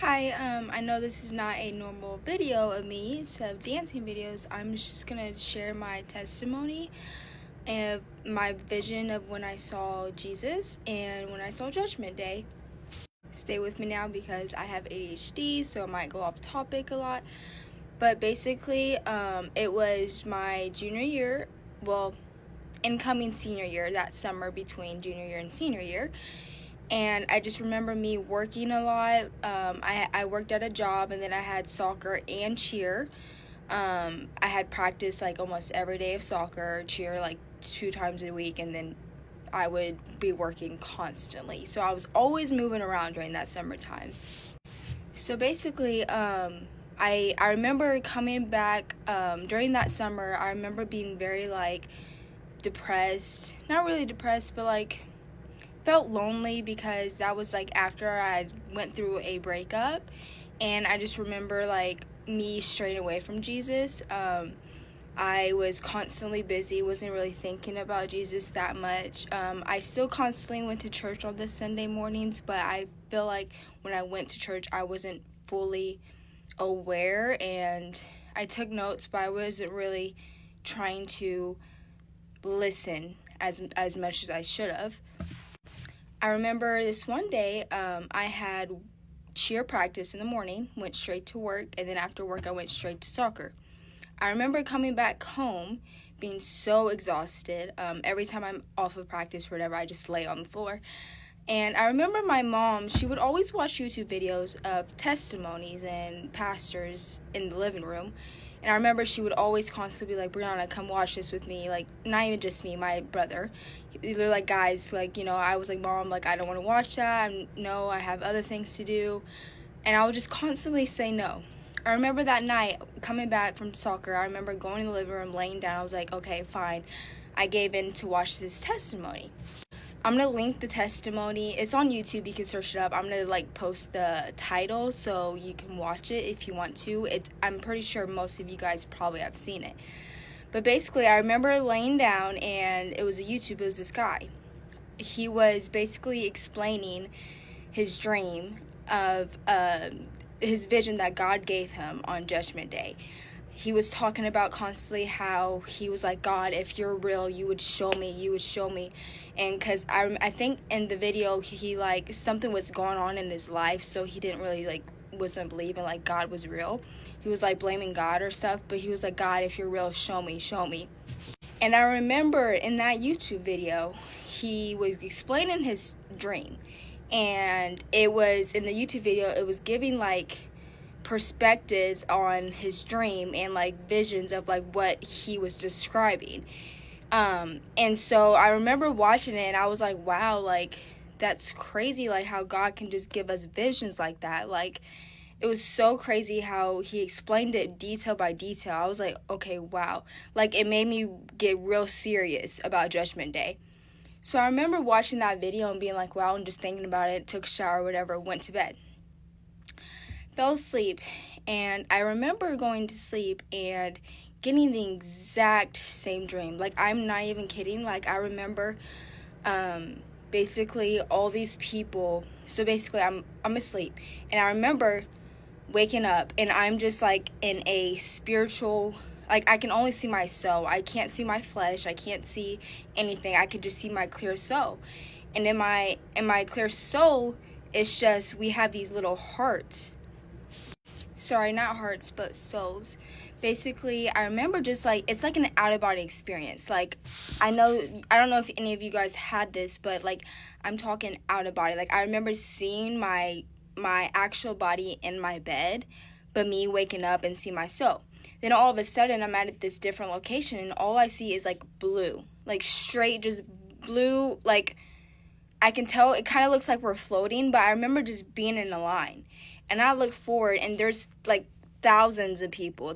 Hi, I know this is not a normal video of me instead of dancing videos. I'm just gonna share my testimony of my vision of when I saw Jesus and when I saw Judgment Day. Stay with me now because I have ADHD, so I might go off topic a lot. But basically, it was my junior year, incoming senior year, that summer between junior year and senior year. And I just remember me working a lot. I worked at a job, and then I had soccer and cheer. I had practice like almost every day of soccer, cheer like 2 times a week, and then I would be working constantly. So I was always moving around during that summertime. So basically, I remember coming back during that summer. I remember being very depressed. Not really depressed, but felt lonely because that was after I went through a breakup, and I just remember me straying away from Jesus. I was constantly busy, wasn't really thinking about Jesus that much. I still constantly went to church on the Sunday mornings, but I feel like when I went to church I wasn't fully aware, and I took notes, but I wasn't really trying to listen as much as I should have. I remember this one day, I had cheer practice in the morning, went straight to work, and then after work I went straight to soccer. I remember coming back home being so exhausted. Every time I'm off of practice or whatever, I just lay on the floor. And I remember my mom, she would always watch YouTube videos of testimonies and pastors in the living room. And I remember she would always constantly be like, Brianna, come watch this with me. Not even just me, my brother. They're guys, I was like, Mom, I don't want to watch that. No, I have other things to do. And I would just constantly say no. I remember that night, coming back from soccer, I remember going in the living room, laying down. I was like, okay, fine. I gave in to watch this testimony. I'm going to link the testimony. It's on YouTube. You can search it up. I'm going to post the title so you can watch it if you want to. I'm pretty sure most of you guys probably have seen it. But basically, I remember laying down, and it was it was this guy. He was basically explaining his dream of his vision that God gave him on Judgment Day. He was talking about constantly how he was like, God, if you're real, you would show me. And because I think in the video, he something was going on in his life, so he didn't really wasn't believing God was real. He was blaming God or stuff, but he was like, God, if you're real, show me. And I remember in that YouTube video, he was explaining his dream, and it was in the YouTube video, it was giving perspectives on his dream and visions of what he was describing. And so I remember watching it, and I was like, wow, that's crazy, how God can just give us visions like that. It was so crazy how he explained it detail by detail. I was like, okay, wow. It made me get real serious about Judgment Day. So I remember watching that video and being like, wow, and just thinking about it, took a shower, whatever, went to bed. Fell asleep, and I remember going to sleep and getting the exact same dream. I'm not even kidding. I remember basically all these people. So basically I'm asleep, and I remember waking up, and I'm just in a spiritual, I can only see my soul. I can't see my flesh. I can't see anything. I could just see my clear soul. And in my clear soul, it's just, we have these little hearts. Sorry, not hearts, but souls. Basically, I remember just it's an out-of-body experience. I don't know if any of you guys had this, but I'm talking out-of-body. I remember seeing my actual body in my bed, but me waking up and see my soul. Then all of a sudden, I'm at this different location, and all I see is blue, straight just blue. I can tell it kind of looks like we're floating, but I remember just being in a line. And I look forward, and there's thousands of people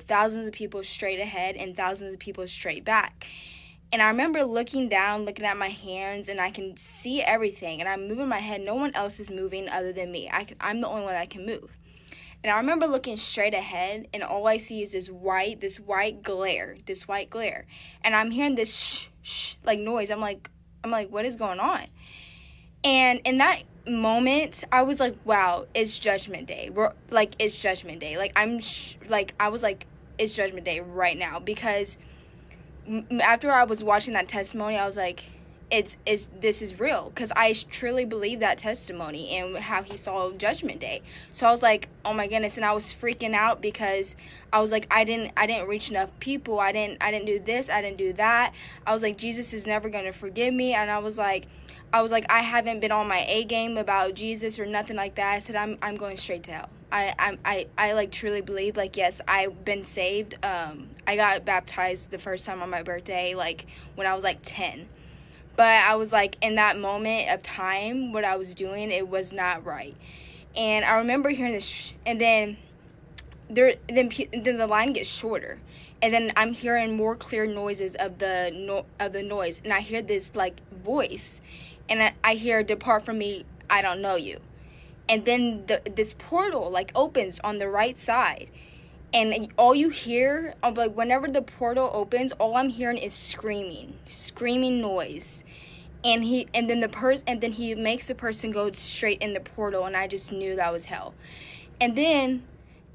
straight ahead and thousands of people straight back. And I remember looking down, looking at my hands, and I can see everything. And I'm moving my head. No one else is moving other than me. I'm the only one that can move. And I remember looking straight ahead, and all I see is this white glare. And I'm hearing this shh noise. I'm like, what is going on? And in that moment, I was like, wow, it's Judgment Day. It's Judgment Day. Like, I was like, it's Judgment Day right now. Because after I was watching that testimony, I was like, this is real, because I truly believe that testimony and how he saw Judgment Day. So I was like, oh my goodness, and I was freaking out because I was like, I didn't reach enough people. I didn't do this. I didn't do that. I was like, Jesus is never gonna forgive me. And I was like, I haven't been on my A game about Jesus or nothing like that. I said, I'm going straight to hell. I like truly believe, like, yes, I've been saved. I got baptized the first time on my birthday, like when I was like 10. But I was like, in that moment of time, what I was doing, it was not right. And I remember hearing this, and then the line gets shorter, and then I'm hearing more clear noises of the noise, and I hear this like voice, and I hear, "Depart from me, I don't know you." And then this portal like opens on the right side. And all you hear, like, whenever the portal opens, all I'm hearing is screaming noise. And then he makes the person go straight in the portal, and I just knew that was hell. And then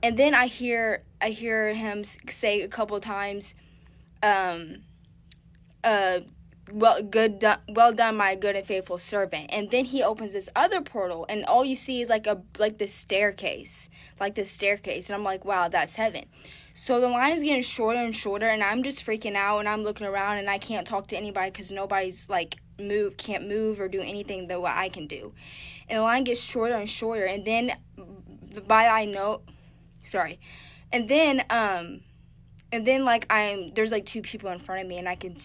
I hear him say a couple times, well done, my good and faithful servant. And then he opens this other portal, and all you see is like this staircase. And I'm like, wow, that's heaven. So the line is getting shorter and shorter, and I'm just freaking out, and I'm looking around, and I can't talk to anybody because nobody's like can't move or do anything that what I can do. And the line gets shorter and shorter, and then there's like two people in front of me, and I can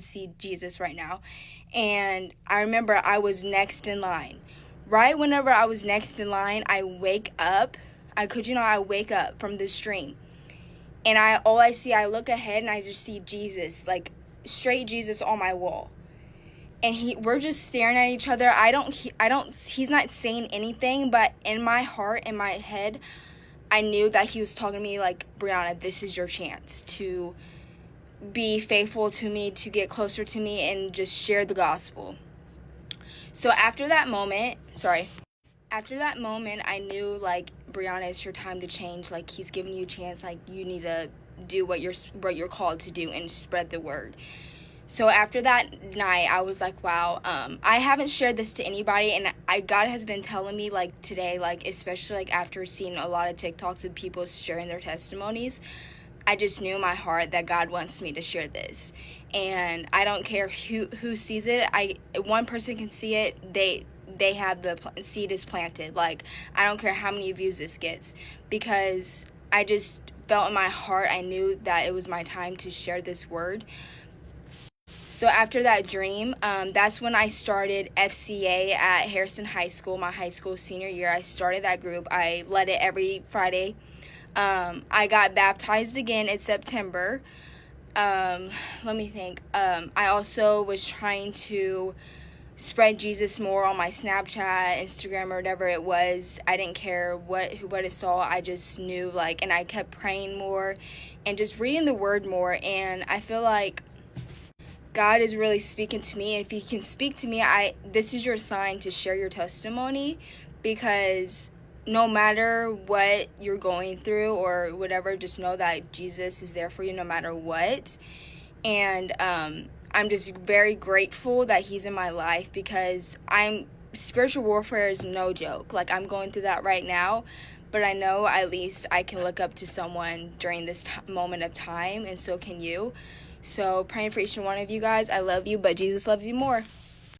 see Jesus right now. And I remember I was next in line. Right whenever I was next in line, I wake up. I kid you not, I wake up from this dream. And I look ahead, and I just see Jesus, like straight Jesus on my wall. And we're just staring at each other. He's not saying anything, but in my heart, in my head, I knew that he was talking to me like, Brianna, this is your chance to be faithful to me, to get closer to me, and just share the gospel. So after that moment, I knew, like, Brianna, it's your time to change. Like, he's giving you a chance. Like, you need to do what you're called to do and spread the word. So after that night, I was like, wow, I haven't shared this to anybody, and God has been telling me, like, today, like, especially, like, after seeing a lot of TikToks of people sharing their testimonies, I just knew in my heart that God wants me to share this. And I don't care who sees it. One person can see it, they have the seed is planted. Like, I don't care how many views this gets, because I just felt in my heart, I knew that it was my time to share this word. So after that dream, that's when I started FCA at Harrison High School, my high school senior year. I started that group. I led it every Friday. I got baptized again in September. Let me think. I also was trying to spread Jesus more on my Snapchat, Instagram, or whatever it was. I didn't care what it saw. I just knew, like, and I kept praying more and just reading the word more. And I feel like God is really speaking to me. And if he can speak to me, this is your sign to share your testimony, because no matter what you're going through or whatever, just know that Jesus is there for you no matter what. And I'm just very grateful that he's in my life, because spiritual warfare is no joke. Like, I'm going through that right now, but I know at least I can look up to someone during this moment of time, and so can you. So praying for each one of you guys. I love you, but Jesus loves you more.